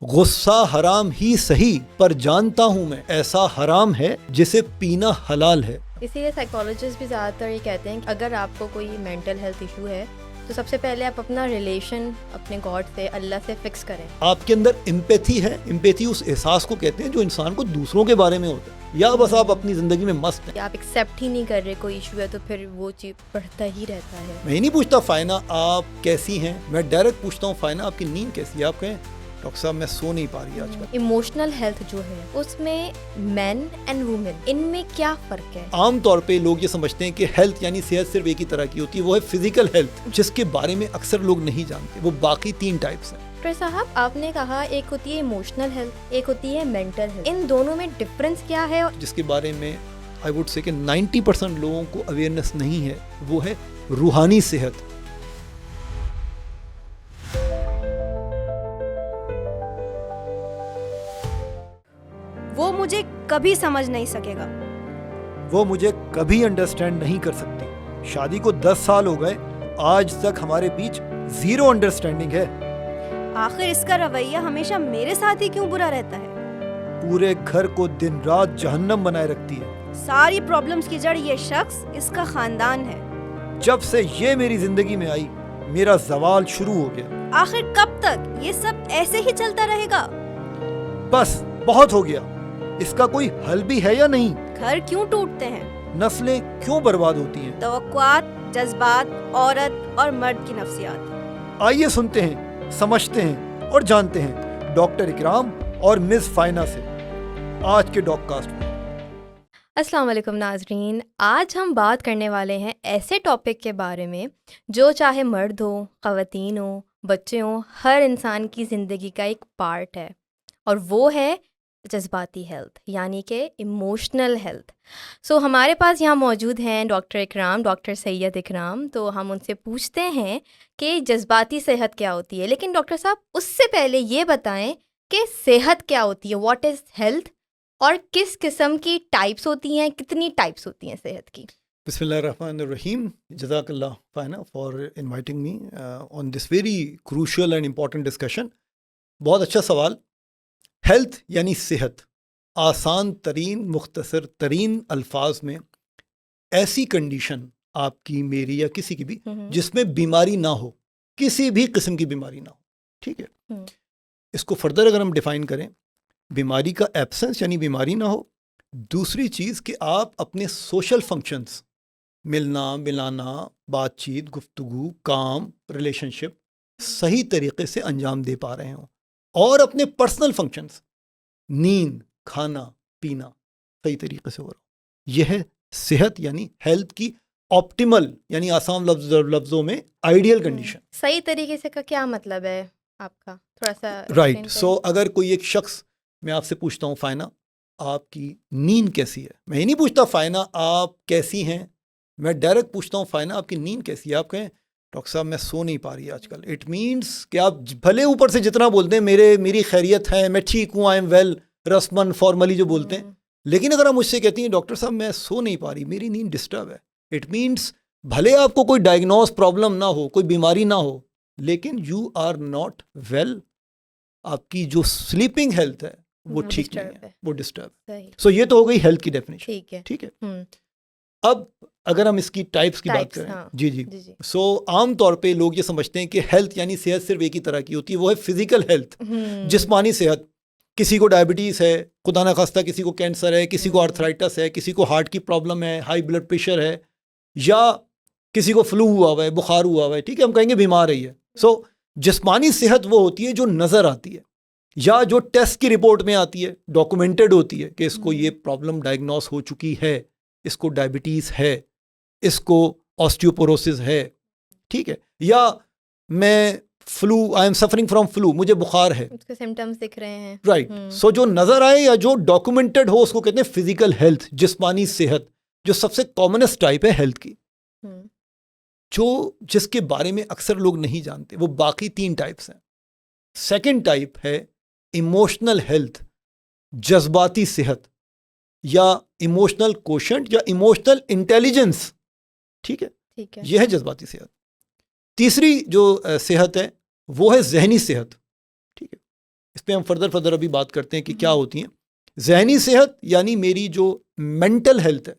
غصہ حرام ہی صحیح پر جانتا ہوں میں ایسا حرام ہے جسے پینا حلال ہے. اسی لیے سائیکالوجسٹ بھی زیادہ تر یہ کہتے ہیں کہ اگر آپ کو کوئی مینٹل ہیلتھ ایشو ہے تو سب سے پہلے آپ اپنا ریلیشن اپنے گاڈ سے اللہ سے فکس کریں. آپ کے اندر امپیتھی ہے. امپیتھی اس احساس کو کہتے ہیں جو انسان کو دوسروں کے بارے میں ہوتا ہے, یا بس آپ اپنی زندگی میں مست ہیں. آپ ایکسیپٹ ہی نہیں کر رہے کوئی ایشو ہے تو پھر وہ چیز بڑھتا ہی رہتا ہے. میں نہیں پوچھتا فائنہ آپ کیسی ہیں, میں ڈائریکٹ پوچھتا ہوں فائنہ آپ کی نیند کیسی ہے. آپ کہیں ڈاکٹر صاحب میں سو نہیں پا رہی آج کل. ایموشنل ہیلتھ جو ہے اس میں مین اینڈ وومن ان میں کیا فرق ہے؟ عام طور پہ لوگ یہ سمجھتے ہیں کہ ہیلتھ یعنی صحت صرف ایک ہی طرح کی ہوتی ہے, وہ ہے فزیکل ہیلتھ, جس کے بارے میں اکثر لوگ نہیں جانتے. وہ باقی 3 ٹائپس ہیں. ڈاکٹر صاحب آپ نے کہا ایک ہوتی ہے ایموشنل ہیلتھ, ایک ہوتی ہے مینٹل ہیلتھ, ان دونوں میں ڈفرنس کیا ہے؟ جس کے بارے میں آئی ووڈ سے کہ 90% لوگوں کو اویئرنیس نہیں ہے, وہ ہے روحانی صحت. وہ مجھے کبھی سمجھ نہیں سکے گا. وہ مجھے کبھی انڈرسٹینڈ نہیں کر سکتی. شادی کو 10 سال ہو گئے, آج تک ہمارے بیچ 0 انڈرسٹینڈنگ ہے. آخر اس کا رویہ ہمیشہ میرے ساتھ ہی کیوں برا رہتا ہے؟ پورے گھر کو دن رات جہنم بنائے رکھتی ہے. ساری پرابلمز کی جڑ یہ شخص, اس کا خاندان ہے. جب سے یہ میری زندگی میں آئی میرا زوال شروع ہو گیا. آخر کب تک یہ سب ایسے ہی چلتا رہے گا؟ بس بہت ہو گیا. اس کا کوئی حل بھی ہے یا نہیں؟ گھر کیوں ٹوٹتے ہیں؟ نسلیں کیوں برباد ہوتی ہیں؟ توقعات, جذبات, عورت اور مرد کی نفسیات. آئیے سنتے ہیں, سمجھتے ہیں اور جانتے ہیں ڈاکٹر اکرام اور مس فائنہ سے آج کے ڈاک کاسٹ میں. السلام علیکم ناظرین, آج ہم بات کرنے والے ہیں ایسے ٹاپک کے بارے میں جو چاہے مرد ہو, خواتین ہو, بچے ہوں, ہر انسان کی زندگی کا ایک پارٹ ہے, اور وہ ہے جذباتی ہیلتھ یعنی کہ ایموشنل ہیلتھ. سو ہمارے پاس یہاں موجود ہیں ڈاکٹر اکرام, ڈاکٹر سید اکرام. تو ہم ان سے پوچھتے ہیں کہ جذباتی صحت کیا ہوتی ہے. لیکن ڈاکٹر صاحب اس سے پہلے یہ بتائیں کہ صحت کیا ہوتی ہے, واٹ از ہیلتھ, اور کس قسم کی ٹائپس ہوتی ہیں, کتنی ٹائپس ہوتی ہیں صحت کی؟ بسم اللہ الرحمن الرحیم. جزاک اللہ Faina for inviting me on this very crucial and important discussion. بہت اچھا سوال. ہیلتھ یعنی صحت. آسان ترین مختصر ترین الفاظ میں ایسی کنڈیشن آپ کی, میری یا کسی کی بھی, جس میں بیماری نہ ہو, کسی بھی قسم کی بیماری نہ ہو. ٹھیک ہے, اس کو فردر اگر ہم ڈیفائن کریں, بیماری کا ایبسنس یعنی بیماری نہ ہو. دوسری چیز کہ آپ اپنے سوشل فنکشنز, ملنا ملانا, بات چیت, گفتگو, کام, ریلیشن شپ صحیح طریقے سے انجام دے پا رہے ہوں, اور اپنے پرسنل فنکشنز, نیند, کھانا, پینا صحیح طریقے سے ہو رہا ہو. یہ ہے صحت یعنی ہیلتھ کی آپٹیمل یعنی آسان لفظوں میں آئیڈیل کنڈیشن. صحیح طریقے سے کا کیا مطلب ہے آپ کا؟ تھوڑا سا رائٹ. سو اگر کوئی ایک شخص, میں آپ سے پوچھتا ہوں فائنہ آپ کی نیند کیسی ہے. میں یہ نہیں پوچھتا فائنہ آپ کیسی ہیں, میں ڈائریکٹ پوچھتا ہوں فائنہ آپ کی نیند کیسی ہے. آپ کہیں ڈاکٹر صاحب میں سو نہیں پا رہی آج کل. اٹ مینس کہ آپ بھلے اوپر سے جتنا بولتے ہیں میری خیریت ہے, میں ٹھیک ہوں, آئی ایم ویل, رسمن فارملی جو بولتے ہیں, لیکن اگر آپ مجھ سے کہتی ہیں ڈاکٹر صاحب میں سو نہیں پا رہی, میری نیند ڈسٹرب ہے, اٹ مینس بھلے آپ کو کوئی ڈائگنوز پرابلم نہ ہو, کوئی بیماری نہ ہو, لیکن یو آر ناٹ ویل. آپ کی جو سلیپنگ ہیلتھ ہے وہ ٹھیک نہیں ہے, وہ ڈسٹرب. سو یہ تو ہو گئی ہیلتھ کی ڈیفینیشن. ٹھیک ہے. اب اگر ہم اس کی ٹائپس کی بات کریں, جی. سو عام طور پہ لوگ یہ سمجھتے ہیں کہ ہیلتھ یعنی صحت صرف ایک ہی طرح کی ہوتی ہے, وہ ہے فزیکل ہیلتھ, جسمانی صحت. کسی کو ڈائبٹیز ہے, خدا نخواستہ کسی کو کینسر ہے, کسی کو آرتھرائٹس ہے, کسی کو ہارٹ کی پرابلم ہے, ہائی بلڈ پریشر ہے, یا کسی کو فلو ہوا ہوا ہے, بخار ہوا ہوا ہے. ٹھیک ہے, ہم کہیں گے بیمار ہے یہ. سو جسمانی صحت وہ ہوتی ہے جو نظر آتی ہے, یا جو ٹیسٹ کی رپورٹ میں آتی ہے, ڈاکومنٹڈ ہوتی ہے کہ اس کو یہ پرابلم ڈائگنوز ہو چکی ہے, اس کو ڈائبٹیز ہے, اس کو آسٹیوپوروسس ہے. ٹھیک ہے, یا میں flu, I am suffering from flu, مجھے بخار ہے, اس کے سمٹمز دکھ رہے ہیں. رائٹ. سو جو نظر آئے یا جو ڈاکومنٹڈ ہو اس کو کہتے ہیں فزیکل ہیلتھ, جسمانی صحت, جو سب سے کامنسٹ ٹائپ ہے ہیلتھ کی, جس کے بارے میں اکثر لوگ نہیں جانتے. وہ باقی 3 ٹائپس ہیں. سیکنڈ ٹائپ ہے ایموشنل ہیلتھ, جذباتی صحت, یا ایموشنل کوشنٹ, یا ایموشنل انٹیلیجنس. ٹھیک ہے, یہ ہے جذباتی صحت. تیسری جو صحت ہے وہ ہے ذہنی صحت. ٹھیک ہے, اس پہ ہم فردر ابھی بات کرتے ہیں کہ کیا ہوتی ہیں. ذہنی صحت یعنی میری جو مینٹل ہیلتھ ہے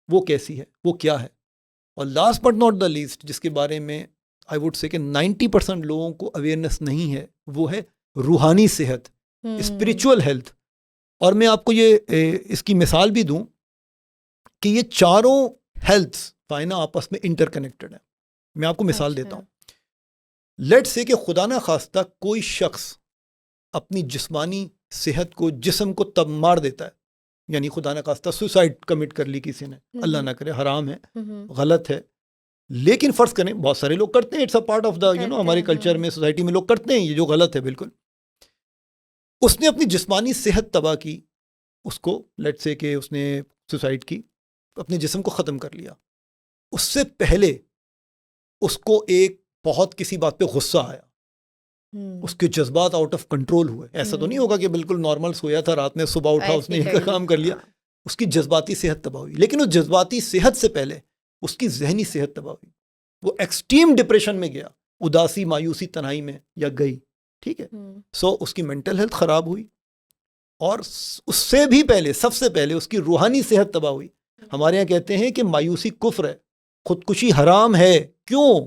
وہ کیسی ہے, وہ کیا ہے. اور last but not the least, جس کے بارے میں آئی ووڈ سے کہ 90% لوگوں کو اویئرنیس نہیں ہے, وہ ہے روحانی صحت, اسپریچول ہیلتھ. اور میں آپ کو یہ اس کی مثال بھی دوں کہ یہ چاروں ہیلتھ فائنہ آپس میں انٹر کنیکٹڈ ہیں. میں آپ کو مثال دیتا ہوں. لیٹ سے کہ خدا نہ خواستہ کوئی شخص اپنی جسمانی صحت کو, جسم کو تب مار دیتا ہے, یعنی خدا نہ خواستہ سوسائڈ کمٹ کر لی کسی نے, اللہ نہ کرے, حرام ہے, غلط ہے. لیکن فرض کریں بہت سارے لوگ کرتے ہیں, it's a part of the ہمارے کلچر میں, سوسائٹی میں لوگ کرتے ہیں یہ, جو غلط ہے بالکل. اس نے اپنی جسمانی صحت تباہ کی, اس کو لیٹ سے کہ اس نے سوسائڈ کی, اپنے جسم کو ختم کر لیا. اس سے پہلے اس کو ایک بہت کسی بات پہ غصہ آیا, اس کے جذبات آؤٹ آف کنٹرول ہوئے. ایسا تو نہیں ہوگا کہ بالکل نارمل سویا تھا, رات میں صبح اٹھا اس نے ایک کام کر لیا. اس کی جذباتی صحت تباہ ہوئی. لیکن اس جذباتی صحت سے پہلے اس کی ذہنی صحت تباہ ہوئی. وہ ایکسٹریم ڈپریشن میں گیا, اداسی, مایوسی, تنہائی میں یا گئی. ٹھیک ہے, سو اس کی مینٹل ہیلتھ خراب ہوئی. اور اس سے بھی پہلے, سب سے پہلے اس کی روحانی صحت تباہ ہوئی. ہمارے یہاں کہتے ہیں کہ مایوسی کفر ہے, خودکشی حرام ہے. کیوں؟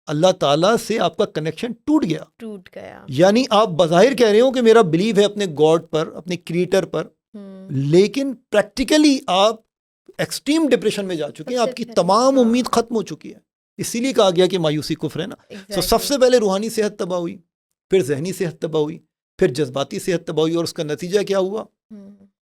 اللہ تعالیٰ سے آپ کا کنیکشن ٹوٹ گیا. یعنی آپ بظاہر کہہ رہے ہو کہ میرا بلیو ہے اپنے گاڈ پر, اپنے کریٹر پر, لیکن پریکٹیکلی آپ ایکسٹریم ڈپریشن میں جا چکے ہیں, آپ کی تمام امید ختم ہو چکی ہے. اسی لیے کہا گیا کہ مایوسی کفر ہے نا. سو سب سے پہلے روحانی صحت تباہ ہوئی, پھر ذہنی صحت تباہ ہوئی, پھر جذباتی صحت تباہ ہوئی. اور اس کا نتیجہ کیا ہوا؟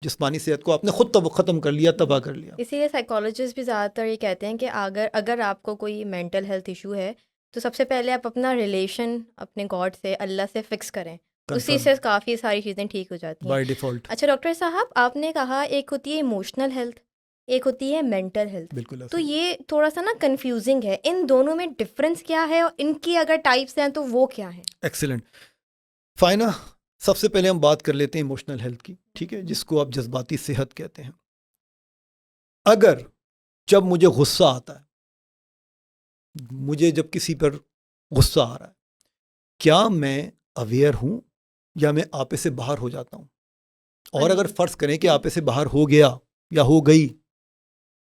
جسمانی صحت کو آپ نے خود ختم کر لیا, تباہ کر لیا. اسی لیے سائیکالوجسٹ بھی زیادہ تر یہ کہتے ہیں کہ اگر آپ کو کوئی مینٹل ہیلتھ ایشو ہے تو سب سے پہلے آپ اپنا ریلیشن اپنے گاڈ سے, اللہ سے فکس کریں, اسی سے کافی ساری چیزیں ٹھیک ہو جاتی ہیں بائی ڈیفالٹ. اچھا ڈاکٹر صاحب, آپ نے کہا ایک ہوتی ہے ایموشنل ہیلتھ, ایک ہوتی ہے مینٹل ہیلتھ. بالکل. تو یہ تھوڑا سا نا کنفیوزنگ ہے, ان دونوں میں ڈفرینس کیا ہے, اور ان کی اگر ٹائپس ہیں تو وہ کیا ہیں؟ ایکسیلنٹ. فائنہ, سب سے پہلے ہم بات کر لیتے ہیں ایموشنل ہیلتھ کی, ٹھیک ہے, جس کو آپ جذباتی صحت کہتے ہیں. اگر جب مجھے غصہ آتا ہے, مجھے جب کسی پر غصہ آ رہا ہے, کیا میں اویئر ہوں یا میں آپے سے باہر ہو جاتا ہوں؟ اور اگر فرض کریں کہ آپے سے باہر ہو گیا یا ہو گئی,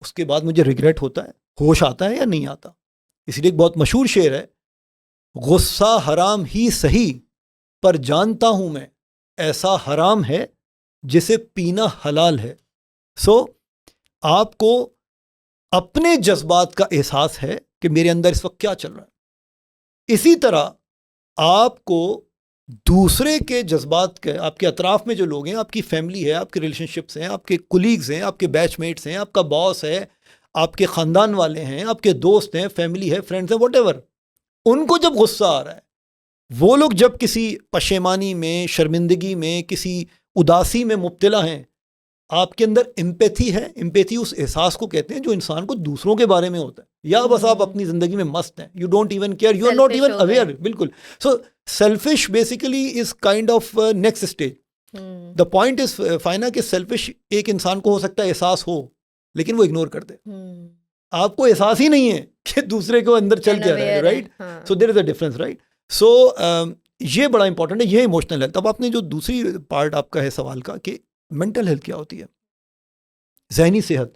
اس کے بعد مجھے ریگریٹ ہوتا ہے, ہوش آتا ہے یا نہیں آتا؟ اس لیے ایک بہت مشہور شعر ہے, غصہ حرام ہی صحیح پر جانتا ہوں میں ایسا حرام ہے جسے پینا حلال ہے. سو آپ کو اپنے جذبات کا احساس ہے کہ میرے اندر اس وقت کیا چل رہا ہے. اسی طرح آپ کو دوسرے کے جذبات کے, آپ کے اطراف میں جو لوگ ہیں, آپ کی فیملی ہے, آپ کے ریلیشن شپس ہیں, آپ کے کولیگز ہیں, آپ کے بیچ میٹس ہیں, آپ کا باس ہے, آپ کے خاندان والے ہیں, آپ کے دوست ہیں, فیملی ہے, فرینڈز ہیں, واٹ ایور, ان کو جب غصہ آ رہا ہے, وہ لوگ جب کسی پشیمانی میں, شرمندگی میں, کسی اداسی میں مبتلا ہیں, آپ کے اندر امپیتھی ہے. امپیتھی اس احساس کو کہتے ہیں جو انسان کو دوسروں کے بارے میں ہوتا ہے, یا بس آپ اپنی زندگی میں مست ہیں, you don't even care, you are not even aware. بالکل. So selfish basically is kind of next stage. The point is Faina کہ سیلفش ایک انسان کو ہو سکتا ہے احساس ہو, لیکن وہ اگنور کر دے. آپ کو احساس ہی نہیں ہے کہ دوسرے کو اندر چل کیا رہا ہے, right. So there is a difference, right. So یہ بڑا امپورٹنٹ ہے, یہ ایموشنل ہیلتھ. اب آپ نے جو دوسری پارٹ آپ کا ہے سوال کا کہ مینٹل ہیلتھ کیا ہوتی ہے, ذہنی صحت.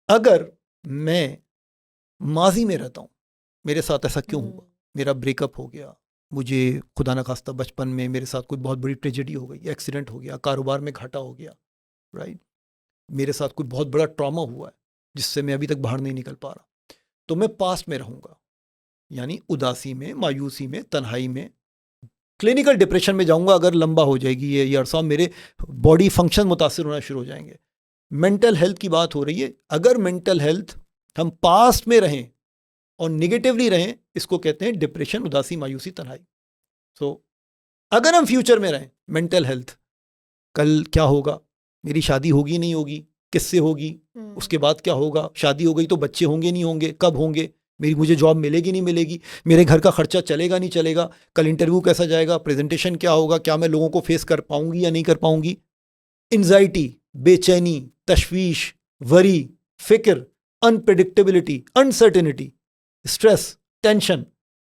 اگر میں ماضی میں رہتا ہوں, میرے ساتھ ایسا کیوں ہوا, میرا بریک اپ ہو گیا, مجھے خدا نہ خواستہ بچپن میں میرے ساتھ کوئی بہت بڑی ٹریجڈی ہو گئی, ایکسیڈنٹ ہو گیا, کاروبار میں گھاٹا ہو گیا, رائٹ, میرے ساتھ کوئی بہت بڑا ٹراما ہوا ہے جس سے میں ابھی تک باہر نہیں نکل پا رہا, تو میں پاسٹ میں رہوں گا, یعنی اداسی میں, مایوسی میں, تنہائی میں, کلینکل ڈپریشن میں جاؤں گا اگر لمبا ہو جائے گی یہ عرصہ, میرے باڈی فنکشن متاثر ہونا شروع ہو جائیں گے. مینٹل ہیلتھ کی بات ہو رہی ہے. اگر مینٹل ہیلتھ ہم پاسٹ میں رہیں اور نگیٹیولی رہیں, اس کو کہتے ہیں ڈپریشن, اداسی, مایوسی, تنہائی. سو اگر ہم فیوچر میں رہیں, مینٹل ہیلتھ, کل کیا ہوگا, میری شادی ہوگی نہیں ہوگی, کس سے ہوگی, اس کے بعد کیا ہوگا, شادی ہو گئی تو بچے ہوں گے نہیں ہوں گے, کب ہوں گے, مجھے جاب ملے گی نہیں ملے گی, میرے گھر کا خرچہ چلے گا نہیں چلے گا, کل انٹرویو کیسا جائے گا, پریزنٹیشن کیا ہوگا, کیا میں لوگوں کو فیس کر پاؤں گی یا نہیں کر پاؤں گی. انزائٹی, بے چینی, تشویش, وری, فکر, unpredictability, uncertainty, stress, tension,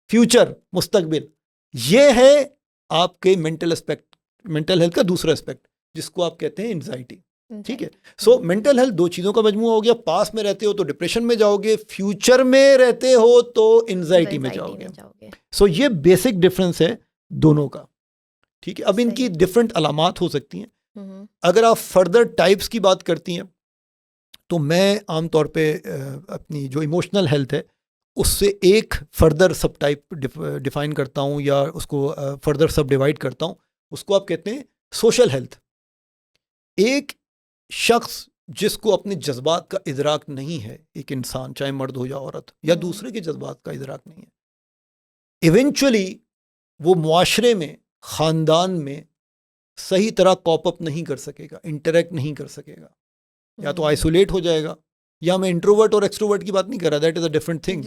future, مستقبل, یہ ہے آپ کے مینٹل اسپیکٹ مینٹل ہیلتھ کا دوسرا اسپیکٹ جس کو آپ کہتے ہیں انزائٹی. ٹھیک ہے. سو مینٹل ہیلتھ دو چیزوں کا مجموعہ ہو گیا. پاس میں رہتے ہو تو ڈپریشن میں جاؤ گے, فیوچر میں رہتے ہو تو انزائٹی میں جاؤ گے. سو یہ بیسک ڈفرینس ہے دونوں کا. ٹھیک ہے. اب ان کی ڈفرینٹ علامات ہو سکتی ہیں. اگر آپ فردر ٹائپس کی بات کرتی ہیں تو میں عام طور پہ اپنی جو ایموشنل ہیلتھ ہے اس سے ایک فردر سب ٹائپ ڈیفائن کرتا ہوں یا اس کو فردر سب ڈیوائڈ کرتا ہوں. اس کو آپ کہتے ہیں سوشل ہیلتھ. ایک شخص جس کو اپنے جذبات کا ادراک نہیں ہے, ایک انسان چاہے مرد ہو یا عورت, یا دوسرے کے جذبات کا ادراک نہیں ہے, ایونچولی وہ معاشرے میں, خاندان میں صحیح طرح کاپ اپ نہیں کر سکے گا, انٹریکٹ نہیں کر سکے گا, یا تو آئسولیٹ ہو جائے گا. یا میں انٹروورٹ اور ایکسٹروورٹ کی بات نہیں کر رہا, that is a different thing.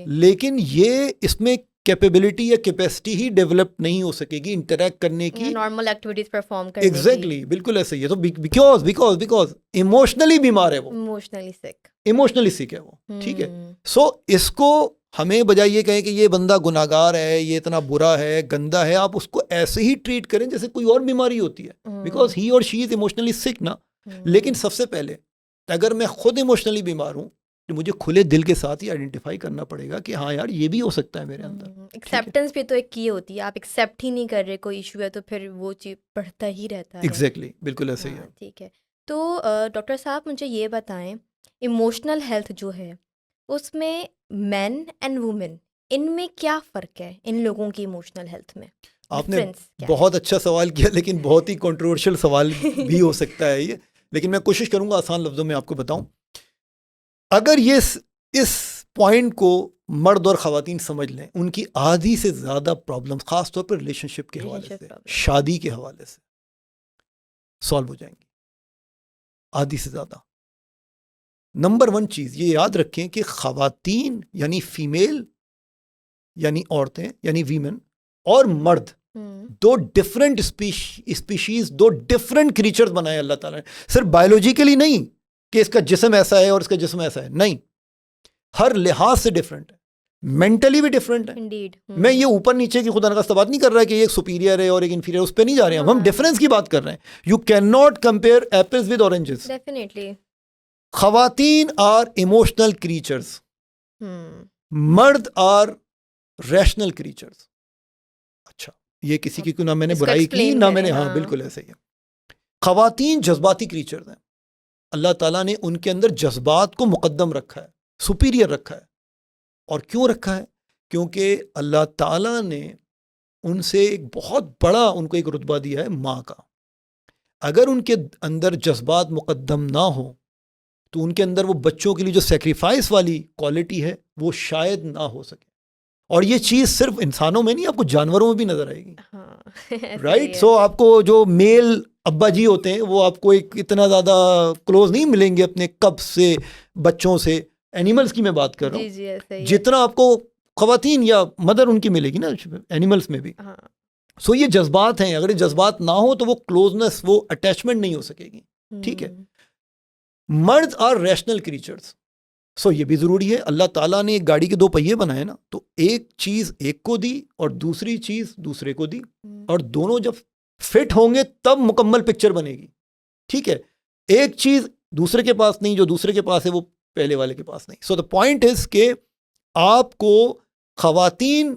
لیکن یہ اس میں کیپیبلٹی یا کیپیسٹی ہی ڈیولپ نہیں ہو سکے گی انٹریکٹ کرنے کی, نارمل ایکٹیویٹیز پرفارم کرنے کی. ایگزیکٹلی, بالکل ایسے ہی ہے. تو بیکاز ایموشنلی بیمار ہے وہ, ایموشنلی سک ہے وہ. ٹھیک ہے. سو اس کو ہمیں بجائے یہ کہیں کہ یہ بندہ گناہگار ہے, یہ اتنا برا ہے, گندا ہے, آپ اس کو ایسے ہی ٹریٹ کریں جیسے کوئی اور بیماری ہوتی ہے, بیکاز ہی اور شی از ایموشنلی سک نا. لیکن سب سے پہلے اگر میں خود ایموشنلی بیمار ہوں تو مجھے کھلے دل کے ساتھ ہی آئیڈینٹیفائی کرنا پڑے گا کہ ہاں یار یہ بھی ہو سکتا ہے میرے اندر. ایکسیپٹنس بھی تو ایک کی ہوتی ہے, آپ ایکسیپٹ ہی نہیں کر رہے کوئی ایشو ہے تو پھر وہ چیز بڑھتا ہی رہتا ہے. ایگزیکٹلی, بالکل ایسے ہی ہے. ٹھیک ہے. تو ڈاکٹر صاحب مجھے یہ بتائیں, ایموشنل ہیلتھ جو ہے اس میں مین اینڈ وومن, ان میں کیا فرق ہے, ان لوگوں کی ایموشنل ہیلتھ میں؟ آپ نے بہت اچھا سوال کیا, لیکن بہت ہی کنٹروورشل سوال بھی ہو سکتا ہے یہ, لیکن میں کوشش کروں گا آسان لفظوں میں آپ کو بتاؤں. اگر یہ اس پوائنٹ کو مرد اور خواتین سمجھ لیں, ان کی آدھی سے زیادہ پرابلم خاص طور پر ریلیشن شپ کے حوالے سے, شادی کے حوالے سے سالو ہو جائیں گی, آدھی سے زیادہ. نمبر 1 چیز یہ یاد رکھیں کہ خواتین یعنی فیمیل یعنی عورتیں یعنی ویمن اور مرد دو ڈفرینٹ اسپیشیز, دو ڈفرینٹ کریچرز بنائے اللہ تعالیٰ نے. صرف بایولوجیکلی نہیں کہ اس کا جسم ایسا ہے اور اس کا جسم ایسا ہے, نہیں, ہر لحاظ سے ڈفرینٹ ہے, مینٹلی بھی ڈفرینٹ ہے. میں یہ اوپر نیچے کی خدا نخواستہ بات نہیں کر رہا کہ ایک سپیریئر ہے اور ایک انفیریئر, اس پہ نہیں جا رہے ہیں ہم ڈفرینس کی بات کر رہے ہیں. You can not compare apples with oranges. خواتین آر ایموشنل کریچرز, مرد آر ریشنل کریچرز. اچھا, یہ کسی کی نہ میں نے برائی کی نہ میں نے, ہاں بالکل ایسے ہی ہے. خواتین جذباتی کریچرز ہیں, اللہ تعالیٰ نے ان کے اندر جذبات کو مقدم رکھا ہے, سپیریئر رکھا ہے. اور کیوں رکھا ہے؟ کیونکہ اللہ تعالیٰ نے ان سے ایک بہت بڑا ان کو ایک رتبہ دیا ہے ماں کا. اگر ان کے اندر جذبات مقدم نہ ہو تو ان کے اندر وہ بچوں کے لیے جو سیکریفائس والی کوالٹی ہے وہ شاید نہ ہو سکے. اور یہ چیز صرف انسانوں میں نہیں, آپ کو جانوروں میں بھی نظر آئے گی. رائٹ. سو آپ کو جو میل ابا جی ہوتے ہیں وہ آپ کو ایک اتنا زیادہ کلوز نہیں ملیں گے اپنے کب سے, بچوں سے. اینیملز کی میں بات کر رہا ہوں, جتنا آپ کو خواتین یا مدر ان کی ملے گی نا اینیملز میں بھی. سو یہ جذبات ہیں, اگر یہ جذبات نہ ہو تو وہ کلوزنس, وہ اٹیچمنٹ نہیں ہو سکے گی. ٹھیک ہے. مرد آر ریشنل کریچرز. سو یہ بھی ضروری ہے. اللہ تعالیٰ نے ایک گاڑی کے 2 پہیے بنائے نا, تو ایک چیز ایک کو دی اور دوسری چیز دوسرے کو دی, اور دونوں جب فٹ ہوں گے تب مکمل پکچر بنے گی. ٹھیک ہے. ایک چیز دوسرے کے پاس نہیں, جو دوسرے کے پاس ہے وہ پہلے والے کے پاس نہیں. سو دا پوائنٹ از کہ آپ کو خواتین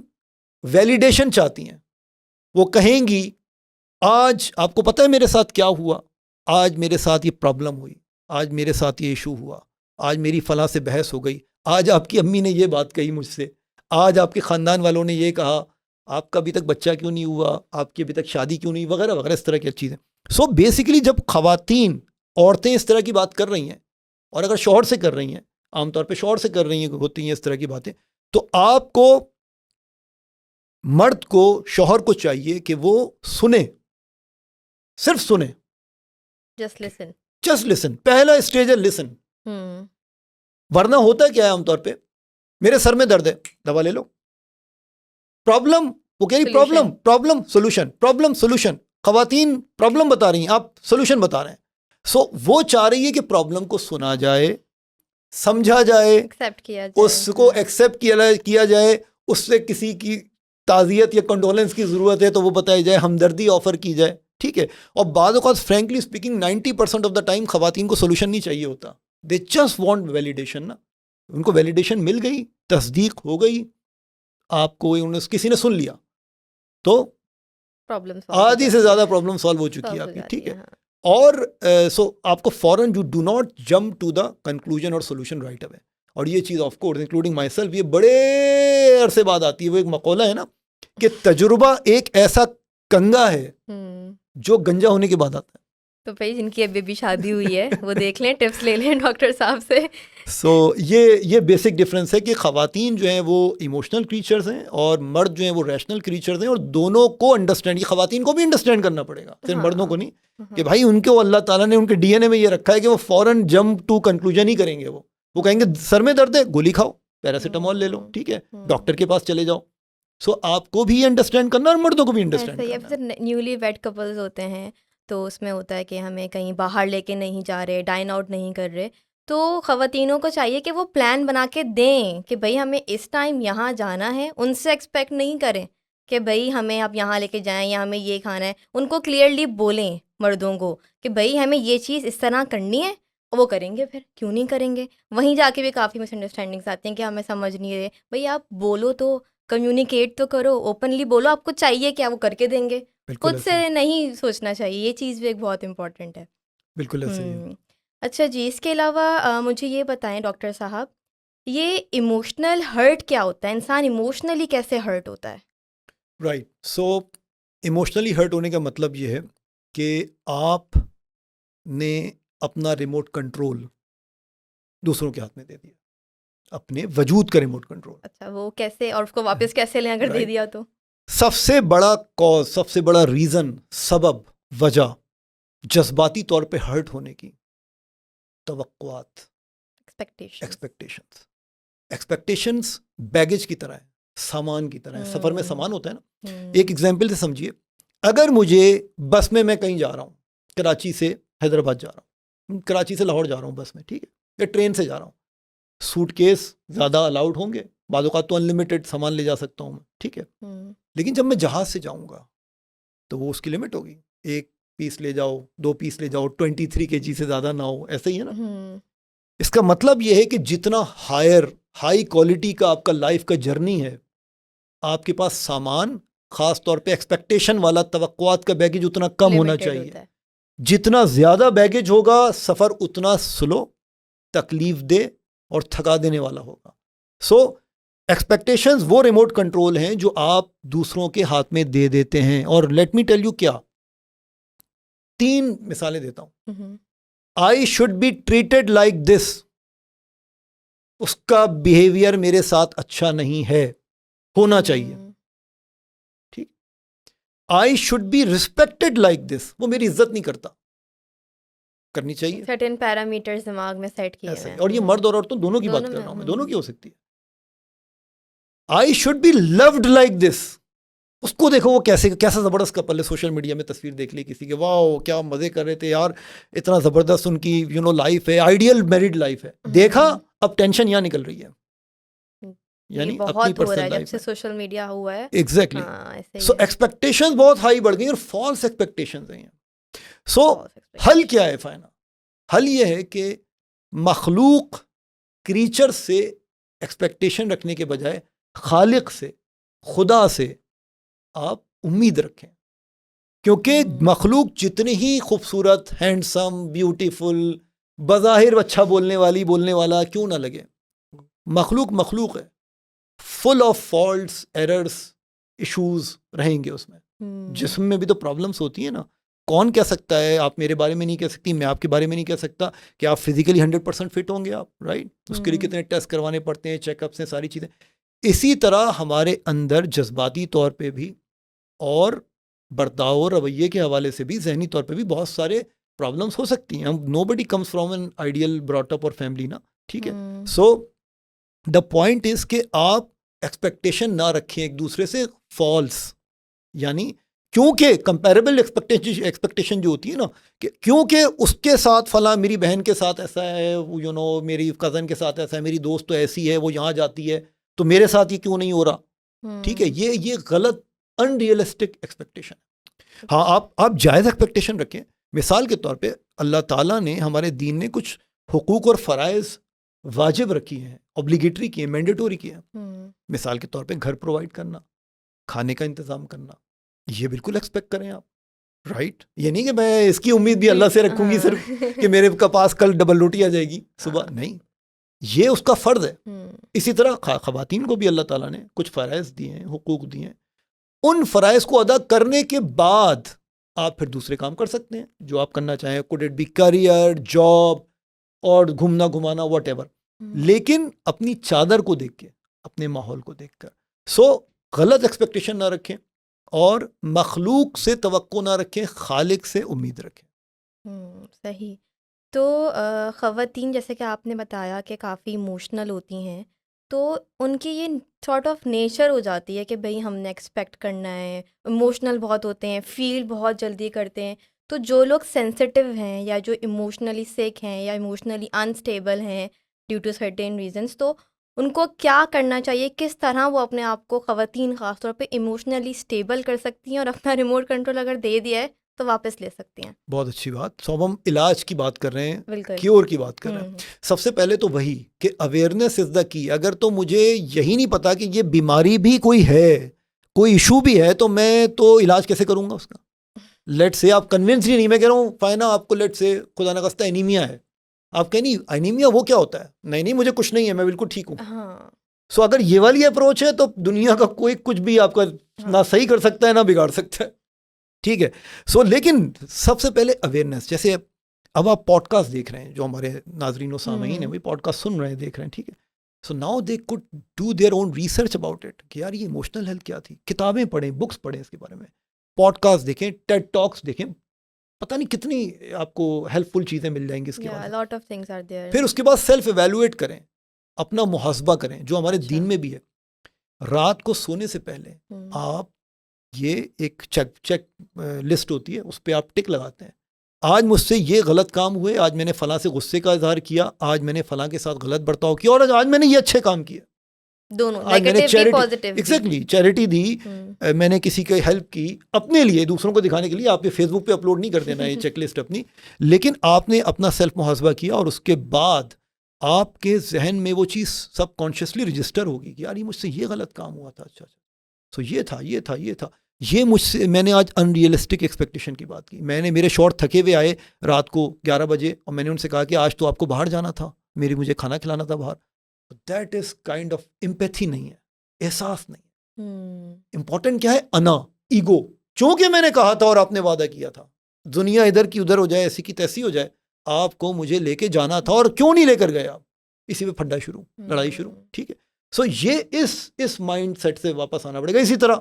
ویلیڈیشن چاہتی ہیں. وہ کہیں گی آج آپ کو پتہ ہے میرے ساتھ کیا ہوا, آج میرے ساتھ یہ پرابلم ہوئی, آج میرے ساتھ یہ ایشو ہوا, آج میری فلاں سے بحث ہو گئی, آج آپ کی امی نے یہ بات کہی مجھ سے, آج آپ کے خاندان والوں نے یہ کہا, آپ کا ابھی تک بچہ کیوں نہیں ہوا, آپ کی ابھی تک شادی کیوں نہیں, وغیرہ وغیرہ, اس طرح کی چیزیں. سو بیسیکلی جب خواتین, عورتیں اس طرح کی بات کر رہی ہیں, اور اگر شوہر سے کر رہی ہیں, عام طور پہ شوہر سے کر رہی ہیں ہوتی ہیں اس طرح کی باتیں, تو آپ کو مرد کو, شوہر کو چاہیے کہ وہ سنیں, صرف سنیں. Just listen. پہلا اسٹیج ہے لسن. ورنہ ہوتا کیا ہے عام طور پہ, میرے سر میں درد ہے, دوا لے لو. پرابلم, وہ کہہ رہی پرابلم سولوشن, پرابلم سولوشن. خواتین پرابلم بتا رہی ہیں, آپ سولوشن بتا رہے ہیں. سو وہ چاہ رہی ہے کہ پرابلم کو سنا جائے, سمجھا جائے, اس کو ایکسیپٹ کیا جائے, اس سے کسی کی تعزیت یا کنڈولنس کی ضرورت ہے تو وہ بتائی جائے, ہمدردی آفر کی جائے. ٹھیک ہے. اور بعض اوقات frankly speaking 90% of the time خواتین کو سولوشن نہیں چاہیے ہوتا, دے جسٹ وانٹ ویلیڈیشن. نا ان کو ویلیڈیشن مل گئی, تصدیق ہو گئی, آپ کو کسی نے سن لیا تو پرابلم آدھی سے زیادہ پرابلم سالو ہو چکی ہے آپ کی. ٹھیک ہے. اور سو آپ کو فوراً you do not jump to the conclusion اور سولوشن رائٹ اوے. اور یہ چیز of course including myself یہ بڑے عرصے بعد آتی ہے. وہ ایک مقولہ ہے نا کہ تجربہ ایک ایسا کنگا ہے جو گنجا ہونے کے بعد آتا ہے. تو بھائی جن کی ابھی بھی شادی ہوئی ہے وہ دیکھ لیں, ٹپس لے لیں ڈاکٹر صاحب سے. سو یہ بیسک ڈفرینس ہے کہ خواتین جو ہیں وہ ایموشنل کریچرز ہیں اور مرد جو ہیں وہ ریشنل کریچرز ہیں, اور دونوں کو انڈرسٹینڈ, یہ خواتین کو بھی انڈرسٹینڈ کرنا پڑے گا, صرف مردوں کو نہیں, کہ بھائی ان کو اللہ تعالیٰ نے ان کے ڈی این اے میں یہ رکھا ہے کہ وہ فوراً جمپ ٹو کنکلوژن ہی کریں گے. وہ کہیں گے سر میں درد ہے, گولی کھاؤ, پیراسیٹامول لے لو, ٹھیک ہے, ڈاکٹر کے پاس چلے جاؤ. سو آپ کو بھی انڈرسٹینڈ کرنا اور مردوں کو بھی انڈرسٹینڈ کرنا. نیولی ویڈ کپلز ہوتے ہیں تو اس میں ہوتا ہے کہ ہمیں کہیں باہر لے کے نہیں جا رہے, ڈائن آؤٹ نہیں کر رہے, تو خواتینوں کو چاہیے کہ وہ پلان بنا کے دیں کہ بھائی ہمیں اس ٹائم یہاں جانا ہے. ان سے ایکسپیکٹ نہیں کریں کہ بھائی ہمیں آپ یہاں لے کے جائیں یا ہمیں یہ کھانا ہے. ان کو کلیئرلی بولیں مردوں کو کہ بھائی ہمیں یہ چیز اس طرح کرنی ہے, وہ کریں گے. پھر کیوں نہیں کریں گے؟ وہیں جا کے بھی کافی مس انڈرسٹینڈنگس آتی ہیں کہ ہمیں سمجھ نہیں رہے. بھائی آپ بولو تو, کمیونیکیٹ تو کرو, اوپنلی بولو آپ کو چاہیے کیا, وہ کر کے دیں گے. خود سے نہیں سوچنا چاہیے. یہ چیز بھی ایک بہت امپورٹنٹ ہے. بالکل ایسے ہی. اچھا جی, اس کے علاوہ مجھے یہ بتائیں ڈاکٹر صاحب, یہ ایموشنل ہرٹ کیا ہوتا ہے؟ انسان ایموشنلی کیسے ہرٹ ہوتا ہے؟ رائٹ. سو ایموشنلی ہرٹ ہونے کا مطلب یہ ہے کہ آپ نے اپنا ریموٹ کنٹرول دوسروں کے ہاتھ میں دے دیا, اپنے وجود کا ریموٹ کنٹرول. اچھا, وہ کیسے, اور اس کو واپس کیسے لیں اگر دے دیا تو؟ سب سے بڑا کاز, سب سے بڑا ریزن, سبب, وجہ جذباتی طور پہ ہرٹ ہونے کی توقعات, ایکسپیکٹیشنز بیگیج کی طرح ہے, سامان کی طرح ہے. سفر میں سامان ہوتا ہے نا. ایک ایگزامپل سے سمجھیے, اگر مجھے بس میں کہیں جا رہا ہوں, کراچی سے حیدرآباد جا رہا ہوں, کراچی سے لاہور جا رہا ہوں بس میں, ٹھیک ہے, یا ٹرین سے جا رہا ہوں, سوٹ کیس زیادہ الاؤڈ ہوں گے, بعض اوقات تو انلمیٹڈ سامان لے جا سکتا ہوں میں, ٹھیک ہے. لیکن جب میں جہاز سے جاؤں گا تو وہ اس کی لمٹ ہوگی, 1 پیس لے جاؤ, 2 پیس لے جاؤ, 23 kg سے زیادہ نہ ہو, ایسا ہی ہے نا. اس کا مطلب یہ ہے کہ جتنا ہائی کوالٹی کا آپ کا لائف کا جرنی ہے, آپ کے پاس سامان, خاص طور پہ ایکسپیکٹیشن والا, توقعات کا بیگیج اتنا کم ہونا چاہیے. جتنا زیادہ بیگیج ہوگا سفر اتنا سلو, تکلیف دہ اور تھکا دینے والا ہوگا. سو ایکسپیکٹیشنز وہ ریموٹ کنٹرول ہیں جو آپ دوسروں کے ہاتھ میں دے دیتے ہیں. اور لیٹ می ٹیل یو کیا, 3 مثالیں دیتا ہوں. I should be treated like this, اس کا بیہیویئر میرے ساتھ اچھا نہیں ہے, ہونا چاہیے. ٹھیک. I should be respected like this, وہ میری عزت نہیں کرتا, کرنی چاہیے. سرٹن پیرامیٹرز دماغ میں سیٹ کیے ہیں. اور یہ مرد اور عورتوں دونوں کی بات کر رہا ہوں میں, دونوں کی ہو سکتی ہے. I should be loved like this, اس کو دیکھو وہ کیسا زبردست کپل ہے. سوشل میڈیا میں تصویر دیکھ لی کسی کے, واو کیا مزے کر رہے تھے یار, اتنا زبردست ان کی لائف ہے, آئیڈیل میرڈ لائف ہے. دیکھا اب ٹینشن یہاں نکل رہی ہے, یعنی اپنی پرسنل لائف جب سے سوشل میڈیا ہوا ہے. ایگزیکٹلی. سو ایکسپیکٹیشنز بہت ہائی بڑھ گئی اور فالس ایکسپیکٹیشنز ہیں. سو حل کیا ہے فائنل؟ حل یہ ہے کہ مخلوق کریچر سے ایکسپیکٹیشن رکھنے کے بجائے خالق سے, خدا سے آپ امید رکھیں. کیونکہ مخلوق جتنی ہی خوبصورت, ہینڈسم, بیوٹیفل, بظاہر اچھا بولنے والا کیوں نہ لگے, مخلوق ہے, full of faults, errors, issues رہیں گے اس میں. جسم میں بھی تو پرابلمس ہوتی ہیں نا. کون کہہ سکتا ہے, آپ میرے بارے میں نہیں کہہ سکتی, میں آپ کے بارے میں نہیں کہہ سکتا کہ آپ فزیکلی 100% فٹ ہوں گے آپ, رائٹ. اس کے لیے کتنے ٹیسٹ کروانے پڑتے ہیں, چیک اپس ہیں, ساری چیزیں. اسی طرح ہمارے اندر جذباتی طور پہ بھی اور برتاؤ رویے کے حوالے سے بھی, ذہنی طور پہ بھی بہت سارے پرابلمس ہو سکتی ہیں. Nobody comes from an ideal brought up اور فیملی نا, ٹھیک ہے. سو دا پوائنٹ از کہ آپ ایکسپیکٹیشن نہ رکھیں ایک دوسرے سے فالس, یعنی کیونکہ کمپیریبل ایکسپیکٹیشن جو ہوتی ہے نا, کہ کیونکہ اس کے ساتھ فلاں, میری بہن کے ساتھ ایسا ہے, میری کزن کے ساتھ ایسا ہے, میری دوست تو ایسی ہے, وہ یہاں جاتی ہے, تو میرے ساتھ یہ کیوں نہیں ہو رہا. ٹھیک ہے, یہ غلط ان ریئلسٹک ایکسپیکٹیشن. ہاں آپ جائز ایکسپیکٹیشن رکھیں. مثال کے طور پہ اللہ تعالیٰ نے ہمارے دین نے کچھ حقوق اور فرائض واجب رکھی ہیں, اوبلیگیٹری کی ہیں, مینڈیٹوری کی ہیں. مثال کے طور پہ گھر پرووائڈ کرنا, کھانے کا انتظام کرنا, یہ بالکل ایکسپیکٹ کریں آپ, رائٹ. یہ نہیں کہ میں اس کی امید بھی اللہ سے رکھوں گی صرف کہ میرے پاس کل ڈبل روٹی آ جائے گی صبح, نہیں, یہ اس کا فرض ہے. اسی طرح خواتین کو بھی اللہ تعالیٰ نے کچھ فرائض دیے ہیں, حقوق دیے ہیں. ان فرائض کو ادا کرنے کے بعد آپ پھر دوسرے کام کر سکتے ہیں جو آپ کرنا چاہیں, could it be career, job اور گھومنا گھمانا واٹ ایور, لیکن اپنی چادر کو دیکھ کے, اپنے ماحول کو دیکھ کر. سو غلط ایکسپیکٹیشن نہ رکھیں اور مخلوق سے توقع نہ رکھیں, خالق سے امید رکھیں. صحیح. تو خواتین جیسے کہ آپ نے بتایا کہ کافی ایموشنل ہوتی ہیں, تو ان کی یہ سارٹ آف نیچر ہو جاتی ہے کہ بھئی ہم نے ایکسپیکٹ کرنا ہے, ایموشنل بہت ہوتے ہیں, فیل بہت جلدی کرتے ہیں. تو جو لوگ سینسٹیو ہیں یا جو ایموشنلی سیک ہیں یا ایموشنلی انسٹیبل ہیں ڈیو ٹو سرٹین ریزنس, تو ان کو کیا کرنا چاہیے, کس طرح وہ اپنے آپ کو, خواتین خاص طور پہ, ایموشنلی اسٹیبل کر سکتی ہیں اور اپنا ریموٹ کنٹرول اگر دے دیا ہے تو واپس لے سکتی ہیں؟ بہت اچھی بات. سو ہم علاج کی بات کر رہے ہیں, بالکل کیور کی بات کر رہے ہیں. سب سے پہلے تو وہی کہ اویئرنیس از دا کی. اگر تو مجھے یہی نہیں پتا کہ یہ بیماری بھی کوئی ہے, کوئی ایشو بھی ہے, تو میں تو علاج کیسے کروں گا اس کا. لیٹ سے آپ کنونس ہی نہیں, میں کہہ رہا ہوں فائنہ آپ کو لیٹ سے خدا نخواستہ انیمیا ہے, آپ کہیں نہیں انیمیا وہ کیا ہوتا ہے, نہیں مجھے کچھ نہیں ہے, میں بالکل ٹھیک ہوں. سو اگر یہ والی اپروچ ہے تو دنیا کا کوئی کچھ بھی آپ کا نہ صحیح کر سکتا ہے نہ بگاڑ سکتا ہے, ٹھیک ہے. سو لیکن سب سے پہلے اویئرنیس. جیسے اب آپ پوڈ کاسٹ دیکھ رہے ہیں, جو ہمارے ناظرین و سامعین ہیں وہی پوڈ کاسٹ سن رہے ہیں, دیکھ رہے ہیں, ٹھیک ہے. So now they could do their own research about it کہ یار یہ ایموشنل ہیلتھ کیا تھی, کتابیں پڑھیں, بکس پڑھیں اس کے بارے میں, پوڈ کاسٹ دیکھیں, ٹیڈ ٹاکس دیکھیں, پتہ نہیں کتنی آپ کو ہیلپ فل چیزیں مل جائیں گی اس کے بعد. پھر اس کے بعد سیلف ایویلویٹ کریں, اپنا محاسبہ کریں, جو ہمارے دین میں بھی ہے. رات کو سونے سے پہلے آپ یہ ایک چیک لسٹ ہوتی ہے, اس پہ آپ ٹک لگاتے ہیں, آج مجھ سے یہ غلط کام ہوئے, آج میں نے فلاں سے غصے کا اظہار کیا, آج میں نے فلاں کے ساتھ غلط برتاؤ کیا, اور آج میں نے یہ اچھے کام کیے, دونوں آج میں نے ایگزیکٹلی چیریٹی دی, میں نے کسی کی ہیلپ کی, اپنے لیے, دوسروں کو دکھانے کے لیے. آپ یہ فیس بک پہ اپلوڈ نہیں کر دینا یہ چیک لسٹ اپنی, لیکن آپ نے اپنا سیلف محاسبہ کیا, اور اس کے بعد آپ کے ذہن میں وہ چیز سب کانشیسلی رجسٹر ہوگی کہ یار یہ مجھ سے یہ غلط کام ہوا تھا, اچھا سو یہ تھا, یہ مجھ سے, میں نے آج ان ریئلسٹک ایکسپیکٹیشن کی بات کی. میں نے, میرے شوہر تھکے ہوئے آئے رات کو 11 بجے, اور میں نے ان سے کہا کہ آج تو آپ کو باہر جانا تھا, مجھے کھانا کھلانا تھا باہر. دیٹ از کائنڈ آف امپیتھی نہیں ہے, احساس نہیں ہے. امپورٹنٹ کیا ہے, انا, ایگو. چونکہ میں نے کہا تھا اور آپ نے وعدہ کیا تھا, دنیا ادھر کی ادھر ہو جائے, ایسی کی تیسی ہو جائے, آپ کو مجھے لے کے جانا تھا, اور کیوں نہیں لے کر گئے آپ, اسی پہ پھڈا شروع, لڑائی شروع, ٹھیک ہے. سو یہ اس مائنڈ سیٹ سے واپس آنا پڑے گا. اسی طرح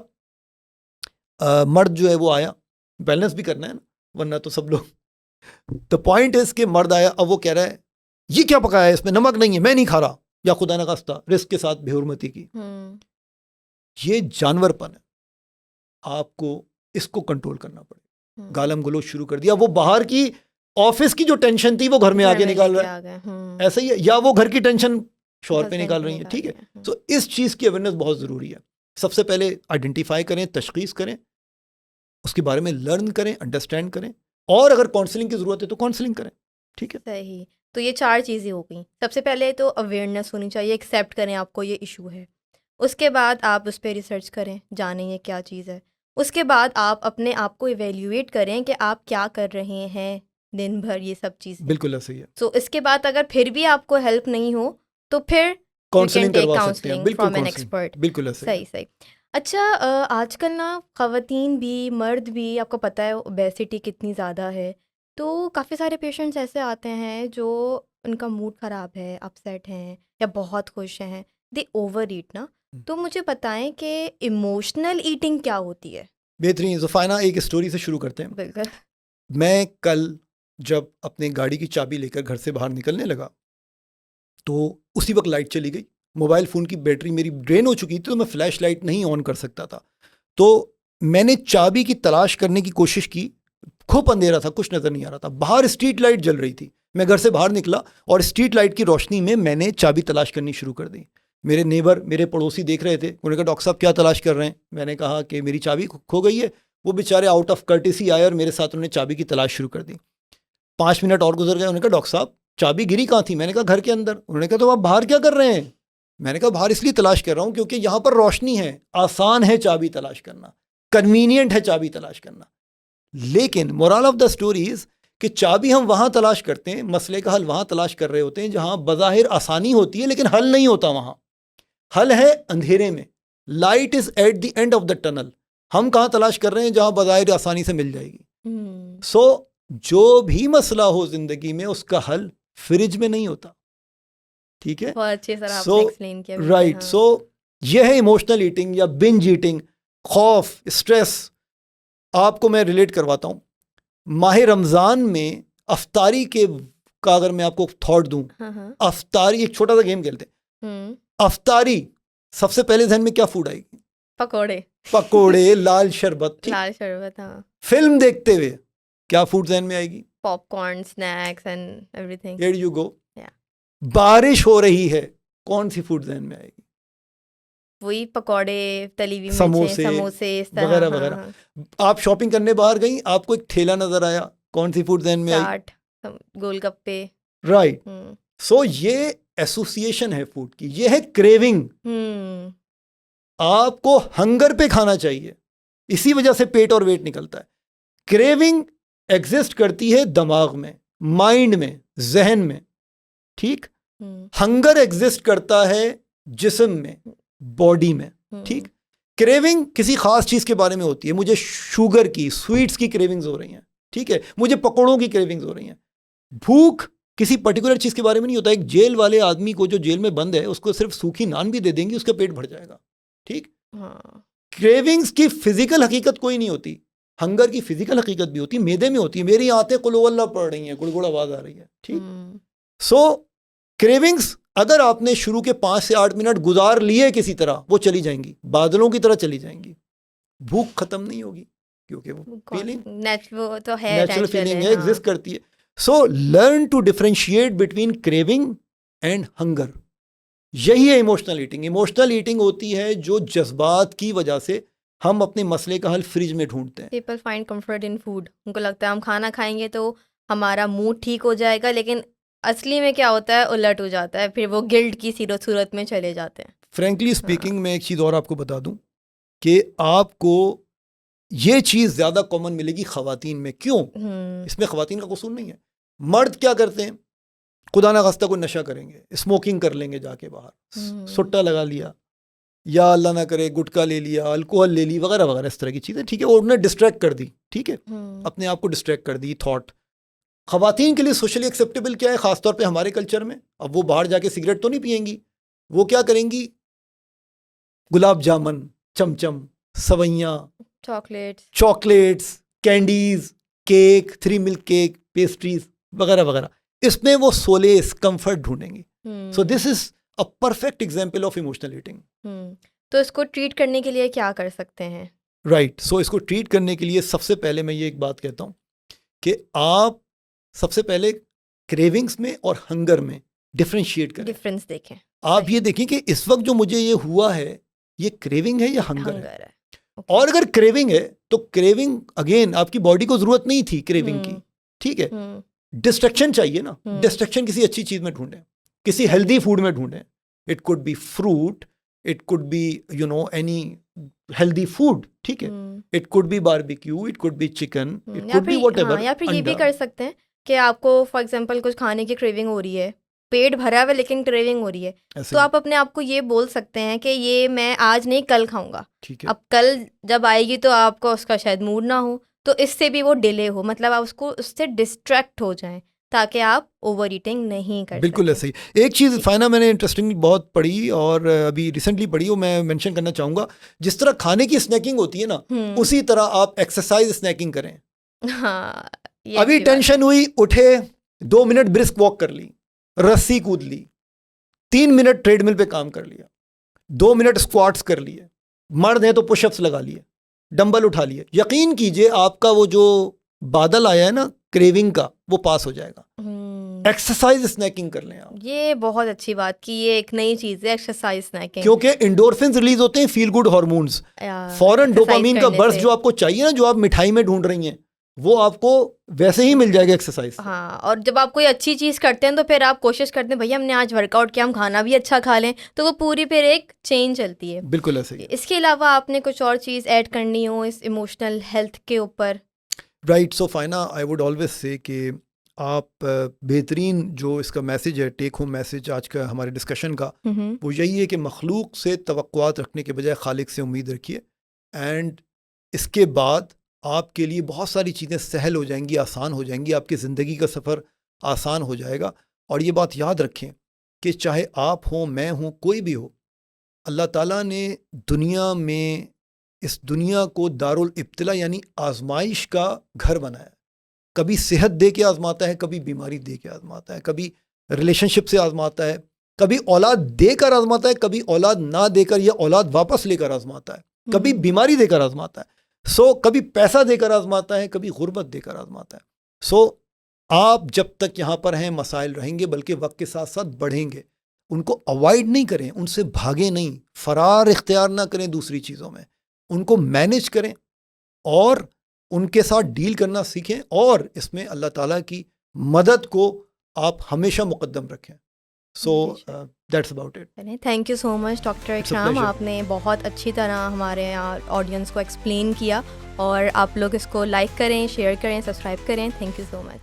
مرد جو ہے وہ آیا, بیلنس بھی کرنا ہے نا, ورنہ تو سب لوگ, دا پوائنٹ از کہ مرد آیا, اب وہ کہہ رہا ہے یہ کیا پکایا ہے, اس میں نمک نہیں ہے, میں نہیں کھا رہا, یا خدا نخواستہ رزق کے ساتھ بے حرمتی کی. یہ جانور پن ہے, آپ کو اس کو کنٹرول کرنا پڑے. گالم گلوچ شروع کر دیا, وہ باہر کی آفس کی جو ٹینشن تھی وہ گھر میں آگے نکال رہا ہے, ایسا ہی ہے, یا وہ گھر کی ٹینشن شوہر پہ نکال رہی ہیں, ٹھیک ہے. سو اس چیز کی اویئرنیس بہت ضروری ہے. سب سے پہلے آئیڈینٹیفائی کریں, تشخیص کریں, اس کے بارے میں لرن کریں, انڈرسٹینڈ کریں, اور اگر کاؤنسلنگ کی ضرورت ہے تو کاؤنسلنگ کریں, ٹھیک ہے. صحیح. تو یہ 4 چیزیں ہو گئیں. سب سے پہلے تو اویئرنیس ہونی چاہیے, ایکسیپٹ کریں آپ کو یہ ایشو ہے. اس کے بعد آپ اس پہ ریسرچ کریں, جانیں یہ کیا چیز ہے. اس کے بعد آپ اپنے آپ کو ایویلیویٹ کریں کہ آپ کیا کر رہے ہیں دن بھر, یہ سب چیزیں. بالکل ایسا ہی ہے. سو اس کے بعد اگر پھر بھی آپ کو ہیلپ نہیں ہو تو پھر کاؤنسلنگ کروا سکتے ہیں, فرام این ایکسپرٹ. بالکل ایسا. صحیح. اچھا, آج کل نا خواتین بھی مرد بھی, آپ کو پتہ ہے اوبیسٹی کتنی زیادہ ہے, تو کافی سارے پیشنٹس ایسے آتے ہیں جو ان کا موڈ خراب ہے, اپسیٹ ہیں, یا بہت خوش ہیں, دے اوور ایٹ نا. تو مجھے بتائیں کہ ایموشنل ایٹنگ کیا ہوتی ہے؟ بہترین. زفائنہ, ایک اسٹوری سے شروع کرتے ہیں. بالکل. میں کل جب اپنے گاڑی کی چابی لے کر گھر سے باہر نکلنے لگا تو اسی وقت لائٹ چلی گئی. موبائل فون کی بیٹری میری ڈرین ہو چکی تھی, تو میں فلیش لائٹ نہیں آن کر سکتا تھا. تو میں نے چابی کی تلاش کرنے کی کوشش کی, کھوپ اندھیرا تھا, کچھ نظر نہیں آ رہا تھا. باہر اسٹریٹ لائٹ جل رہی تھی. میں گھر سے باہر نکلا اور اسٹریٹ لائٹ کی روشنی میں نے چابی تلاش کرنی شروع کر دی. میرے نیبر, میرے پڑوسی دیکھ رہے تھے, انہوں نے کہا ڈاکٹر صاحب کیا تلاش کر رہے ہیں؟ میں نے کہا کہ میری چابی کھو گئی ہے. وہ بیچارے آؤٹ آف کرٹیسی آئے اور میرے ساتھ انہوں نے چابی کی تلاش شروع کر دی. 5 منٹ اور گزر گئے. انہوں نے کہا ڈاکٹر صاحب چابی گری کہاں تھی؟ میں نے کہا گھر کے اندر. انہوں نے کہا تو آپ باہر کیا کر رہے ہیں؟ میں نے کہا باہر اس لیے تلاش کر رہا ہوں کیونکہ یہاں پر روشنی ہے, آسان ہے چابی تلاش کرنا, کنوینئنٹ ہے چابی تلاش کرنا. لیکن morale of the story is کہ چابی ہم وہاں تلاش کرتے ہیں, مسئلے کا حل وہاں تلاش کر رہے ہوتے ہیں جہاں بظاہر آسانی ہوتی ہے لیکن حل نہیں ہوتا. وہاں حل ہے اندھیرے میں. Light is at the end of the tunnel. ہم کہاں تلاش کر رہے ہیں؟ جہاں بظاہر آسانی سے مل جائے گی. سو جو بھی مسئلہ ہو زندگی میں اس کا حل فریج میں نہیں ہوتا. ٹھیک ہے, بہت اچھے سر آپ سو نے ایکسپلین کیا. رائٹ. سو یہ ہے ایموشنل ایٹنگ یا بنج ایٹنگ, خوف, اسٹریس. آپ کو میں ریلیٹ کرواتا ہوں. ماہ رمضان میں افطاری کا اگر میں آپ کو تھاٹ دوں, افطاری ایک چھوٹا سا گیم کھیلتے ہیں. افطاری سب سے پہلے ذہن میں کیا فوڈ آئے گی؟ پکوڑے, لال شربت. لال شربت. ہاں. فلم دیکھتے ہوئے کیا فوڈ ذہن میں آئے گی؟ Popcorn, snacks and everything. Here you go. بارش ہو رہی ہے, کون سی فوڈ ذہن میں آئے گی؟ وہی پکوڑے, تلی ہوئی سموسے وغیرہ وغیرہ. آپ شاپنگ کرنے باہر گئیں, آپ کو ایک ٹھیلا نظر آیا, کون سی فوڈ ذہن میں آئی؟ چاٹ, گول گپے. رائٹ. سو یہ ایسوسیشن ہے فوڈ کی, یہ ہے کریونگ. آپ کو ہنگر پہ کھانا چاہیے, اسی وجہ سے پیٹ اور ویٹ نکلتا ہے. کریونگ ایگزسٹ کرتی ہے دماغ میں, مائنڈ میں, ذہن میں. ٹھیک. ہنگر ایگزسٹ کرتا ہے جسم میں, باڈی میں. ٹھیک. کریونگ کسی خاص چیز کے بارے میں ہوتی ہے. مجھے شوگر کی, سویٹس کی کریونگز ہو رہی ہیں. ٹھیک ہے, مجھے پکوڑوں کی کریونگز ہو رہی ہیں. بھوک کسی پرٹیکولر چیز کے بارے میں نہیں ہوتا. ایک جیل والے آدمی کو جو جیل میں بند ہے اس کو صرف سوکھی نان بھی دے دیں گے, اس کا پیٹ بھر جائے گا. ٹھیک. کریونگز کی فزیکل حقیقت کوئی نہیں ہوتی. ہنگر کی فزیکل حقیقت بھی ہوتی ہے, میدے میں ہوتی ہے. میری آنتیں قل ہو اللہ پڑھ رہی ہیں, گڑگڑ آواز آ رہی ہے. ٹھیک. سو کریونگز اگر آپ نے شروع کے 5 سے 8 منٹ گزار لیے کسی طرح, وہ چلی جائیں گی, بادلوں کی طرح چلی جائیں گی. بھوک ختم نہیں ہوگی کیونکہ وہ فیلنگ نیچرل فیلنگ ہے, ایگزسٹ کرتی ہے. So learn to differentiate between craving and hunger. یہی ہے ایموشنل ایٹنگ. ایموشنل ایٹنگ ہوتی ہے جو جذبات کی وجہ سے ہم اپنے مسئلے کا حل فریج میں ڈھونڈتے ہیں. People find comfort in food. ان کو لگتا ہے ہم کھانا کھائیں گے تو ہمارا موڈ ٹھیک ہو جائے گا, لیکن اصلی میں کیا ہوتا ہے, الٹ ہو جاتا ہے. پھر وہ گلٹ کی صورت میں چلے جاتے ہیں. فرینکلی اسپیکنگ میں ایک چیز اور آپ کو بتا دوں کہ آپ کو یہ چیز زیادہ کامن ملے گی خواتین میں. کیوں؟ اس میں خواتین کا قصور نہیں ہے. مرد کیا کرتے ہیں, خدا نہ خواستہ کوئی نشہ کریں گے, اسموکنگ کر لیں گے جا کے باہر, سٹا لگا لیا, یا اللہ نہ کرے گٹکا لے لیا, الکوہل لے لی, وغیرہ وغیرہ اس طرح کی چیزیں. ٹھیک ہے, اور انہوں نے ڈسٹریکٹ کر دی. ٹھیک ہے, اپنے آپ کو ڈسٹریکٹ کر دی تھاٹ. خواتین کے لیے سوشلی ایکسیپٹیبل کیا ہے, خاص طور پہ ہمارے کلچر میں؟ اب وہ باہر جا کے سگریٹ تو نہیں پئیں گی, وہ کیا کریں گی؟ گلاب جامن, چمچم, سوئیاں, chocolates, candies, cakes, 3 milk cake, pastries وغیرہ وغیرہ. اس میں وہ سولیس, کمفرٹ ڈھونڈیں گی. So this is a perfect example of emotional eating. تو اس کو ٹریٹ کرنے کے لیے کیا کر سکتے ہیں؟ رائٹ. سو اس کو ٹریٹ کرنے کے لیے سب سے پہلے میں یہ ایک بات کہتا ہوں کہ آپ سب سے پہلے کریونگز میں اور ہنگر میں ڈفرینشیٹ کریں, ڈفرینس دیکھیں. آپ یہ دیکھیں کہ اس وقت جو مجھے یہ ہوا ہے, یہ کریونگ ہے یا ہنگر ہے. اور اگر کریونگ ہے تو کریونگ اگین آپ کی باڈی کو ضرورت نہیں تھی کریونگ کی. ٹھیک ہے, ڈسٹریکشن چاہیے نا. ڈسٹریکشن کسی اچھی چیز میں ڈھونڈیں, کسی ہیلدی فوڈ میں ڈھونڈیں. It could be fruit, it could be any healthy food. ٹھیک ہے, it could be barbecue, it could be chicken, it could be whatever. یا پھر یہ بھی کر سکتے ہیں کہ آپ کو فار ایگزامپل کچھ کھانے کی کریونگ ہو رہی ہے, پیٹ بھرا ہوا لیکن کریونگ ہو رہی ہے, تو آپ اپنے آپ کو یہ بول سکتے ہیں کہ یہ میں آج نہیں کل کھاؤں گا. اب کل جب آئے گی تو آپ کو اس کا شاید موڈ نہ ہو, تو اس سے بھی وہ ڈیلے ہو, مطلب آپ اس سے ڈسٹریکٹ ہو جائیں تاکہ آپ اوور ایٹنگ نہیں کر. بالکل ایسا ہی. ایک چیز فائنہ میں نے انٹرسٹنگ بہت پڑھی اور ابھی ریسنٹلی پڑھی, وہ میں مینشن کرنا چاہوں گا. جس طرح کھانے کی اسنیکنگ ہوتی ہے نا, اسی طرح آپ ایکسرسائز اسنیکنگ کریں. ابھی ٹینشن ہوئی, اٹھے, 2 منٹ برسک واک کر لی, رسی کود لی, 3 منٹ ٹریڈ مل پہ کام کر لیا, 2 منٹ اسکواٹس کر لیے, مرد ہیں تو پش اپس لگا لیے, ڈمبل اٹھا لیے. یقین کیجئے آپ کا وہ جو بادل آیا ہے نا کریونگ کا, وہ پاس ہو جائے گا. ایکسرسائز اسنیکنگ کر لیں آپ، یہ بہت اچھی بات کی، یہ ایک نئی چیز ہے ایکسرسائز اسنیکنگ. کیونکہ انڈورفنز ریلیز ہوتے ہیں، فیل گڈ ہارمونز، فوراً ڈوپامین کا برسٹ جو آپ کو چاہیے نا، جو آپ مٹھائی میں ڈھونڈ رہی ہیں، وہ آپ کو ویسے ہی مل جائے گا ایکسرسائز. ہاں، اور جب آپ کوئی اچھی چیز کرتے ہیں تو پھر آپ کوشش کرتے ہیں بھائی ہم نے آج ورک آؤٹ کیا، ہم کھانا بھی اچھا کھا لیں، تو وہ پوری پھر ایک چین چلتی ہے. بالکل ایسے ہی. اس کے علاوہ آپ نے کچھ اور چیز ایڈ کرنی ہو اس ایموشنل ہیلتھ کے اوپر؟ Right. So فائنا، I would always say کہ آپ بہترین جو اس کا میسج ہے، ٹیک ہوم میسج آج کا ہمارے ڈسکشن کا، وہ یہی ہے کہ مخلوق سے توقعات رکھنے کے بجائے خالق سے امید رکھیے، اینڈ اس کے بعد آپ کے لیے بہت ساری چیزیں سہل ہو جائیں گی، آسان ہو جائیں گی، آپ کی زندگی کا سفر آسان ہو جائے گا. اور یہ بات یاد رکھیں کہ چاہے آپ ہوں، میں ہوں، کوئی بھی ہو، اللہ تعالیٰ نے دنیا میں اس دنیا کو دارالابتلاء یعنی آزمائش کا گھر بنایا. کبھی صحت دے کے آزماتا ہے، کبھی بیماری دے کے آزماتا ہے، کبھی ریلیشن شپ سے آزماتا ہے، کبھی اولاد دے کر آزماتا ہے، کبھی اولاد نہ دے کر یا اولاد واپس لے کر آزماتا ہے، کبھی بیماری دے کر آزماتا ہے. سو کبھی پیسہ دے کر آزماتا ہے، کبھی غربت دے کر آزماتا ہے. سو آپ جب تک یہاں پر ہیں مسائل رہیں گے، بلکہ وقت کے ساتھ ساتھ بڑھیں گے. ان کو اوائڈ نہیں کریں، ان سے بھاگیں نہیں، فرار اختیار نہ کریں دوسری چیزوں میں، ان کو مینیج کریں اور ان کے ساتھ ڈیل کرنا سیکھیں، اور اس میں اللہ تعالیٰ کی مدد کو آپ ہمیشہ مقدم رکھیں. So that's about it. Thank you so much doctor Ikram, آپ نے بہت اچھی طرح ہمارے آڈینس کو ایکسپلین کیا، اور آپ لوگ اس کو لائک کریں، شیئر کریں، سبسکرائب کریں. Thank you so much.